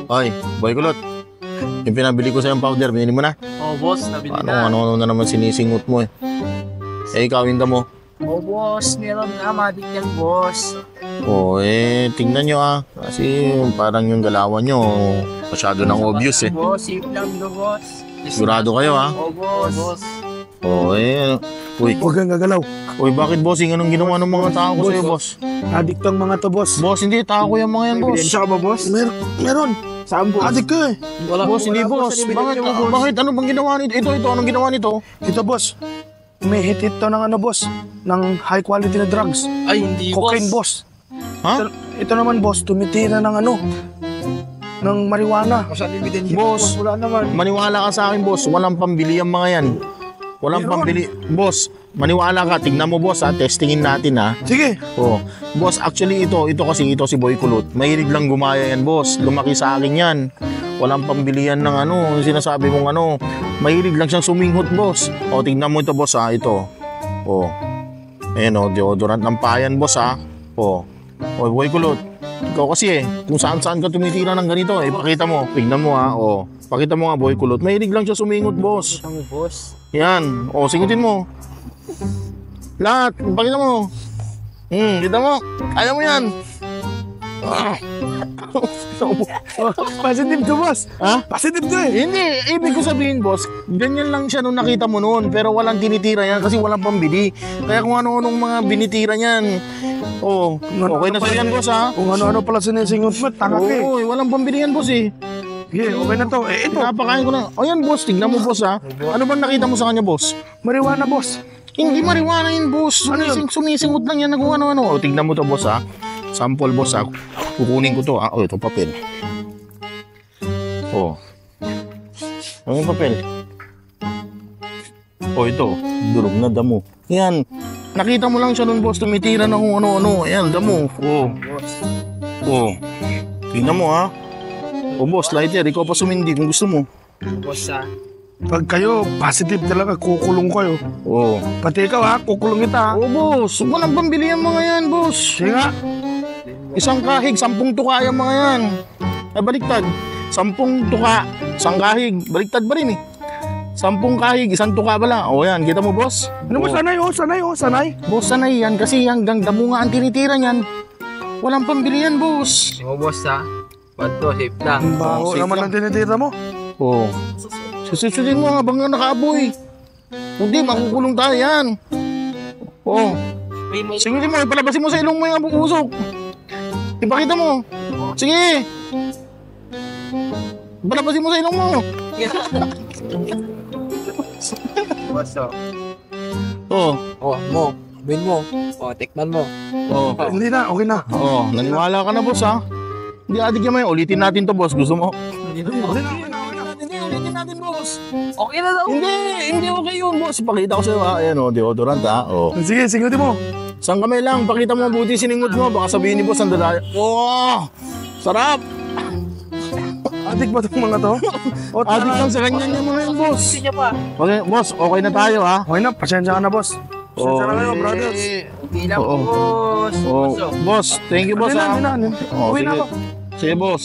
Ay, boy kulot. Yung pinabili ko sa'yo yung powder, binili mo na? Oo, boss. Nabili na. Ano na naman sinisingot mo eh. Eh, ikaw, hinda mo. Oo, boss. Meron na. Madik yan, boss. Tingnan nyo kasi parang yung galawan nyo, masyado nang obvious eh. Boss, safe lang do, boss. Sigurado kayo Oo, boss. Uy. Huwag kang gagalaw. Uy, bakit bossing? Anong ginawa ng mga tao ko sa'yo, boss? Adik tong mga to, boss. Boss, hindi. Tao ko yung mga yan, boss. Ebidensya ka ba, boss? Meron. Saan, boss? Adik ka eh. Boss, hindi, boss. Bakit? Ano bang ginawa nito? Ito, anong ginawa nito? Ito, boss. May hit to ng boss. Ng high quality na drugs. Ay, hindi, Cocaine, boss. Ha? Ito naman, boss, tumitira ng ng marijuana. Saan ebidensya? Boss, Wala naman. maniwala ka sa akin, boss. Walang pambili ang mga yan. Walang pambili. Boss, maniwala ka. Tignan mo, boss, testingin natin, Sige. Boss, actually ito si Boy Kulot. Mahilig lang gumaya yan, boss. Lumaki sa akin yan. Walang pambilihan ng sinasabi mong Mahilig lang siyang suminghot, boss. Tignan mo ito, boss, ito. Ayan, deodorant ng payan, boss, Boy Kulot. Ikaw kasi kung saan-saan ka tumitira ng ganito, pakita mo. Tignan mo, Pakita mo nga, Boy Kulot. Mahilig lang siya suminghot, boss. Ano, boss? Yan. Singutin mo. Lahat. Pakita mo. Kita mo. Kaya mo yan. Positive to, boss. Ha? Positive to eh. Hindi. Ibig ko sabihin, boss, ganyan lang siya nung nakita mo noon. Pero walang tinitira yan kasi walang pambili. Kaya kung ano-anong mga binitira niyan. Okay na sa'yo yan, boss, Kung ano-ano pala sinisingot mo, tanga ka eh. Walang pambili yan, boss, Okay, okay na to. Ito. Napakain ko na. Yan, boss. Tignan mo, boss, Ano bang nakita mo sa kanya, boss? Marijuana, boss. Hindi marijuana yun, boss. Sumisingot lang yan na kung ano-ano. Tignan mo to, boss, Sample, boss, Kukunin ko to, ito, papel. Ano yung papel? Ito. Durog na damo. Yan. Nakita mo lang siya nun, boss. Tumitira na kung ano-ano. Yan, damo. Tignan mo, boss, lighter. Ikaw pa sumindi kung gusto mo. Boss, Pag kayo, positive talaga, kukulong kayo. Pati ikaw, kukulong kita. Boss. Walang pambili ang mga yan, boss. Sige nga. Isang kahig, 10 tuka yung mga yan. Baliktad. 10 tuka, isang kahig. Baliktad ba rin 10 kahig, 1 tuka pala. Yan, kita mo, boss? Ano mo, sanay. Boss, sanay yan kasi hanggang damo nga ang tinitira niyan. Walang pambili yan, boss. Oo, boss, Bato, safe lang. Ang baho safe naman lang. ang tinitira mo. Susunodin mo habang nakaaboy. Hindi, makukulong tayo yan. Sige mo, ipalabasin mo sa ilong mo yung usok. Ipakita mo. Sige. Ipalabasin mo sa ilong mo. Boss, win mo. Tikman mo. Hindi na, okay na. Naniwala ka na, boss, Hindi, adik naman yun. Ulitin natin to, boss. Gusto mo? Okay na. Ulitin natin, boss. Okay na daw. Hindi okay yun, boss. Pakita ko sa'yo, Ayan, deodorant, Sige, singutin mo. Isang kamay lang. Pakita mo mabuti siningot mo. Baka sabihin ni boss, ang dadaya. Sarap. Adik ba itong mga to? Adik lang sa kanya yung mga yun, boss. Gusto niya pa. Okay, boss, okay na tayo, Okay na, pasensya ka na, boss. Pasensya na kayo, brothers. Hindi lang, boss. Boss, thank you, boss, Hindi na. Uwi sige. na ako. Sige, boss.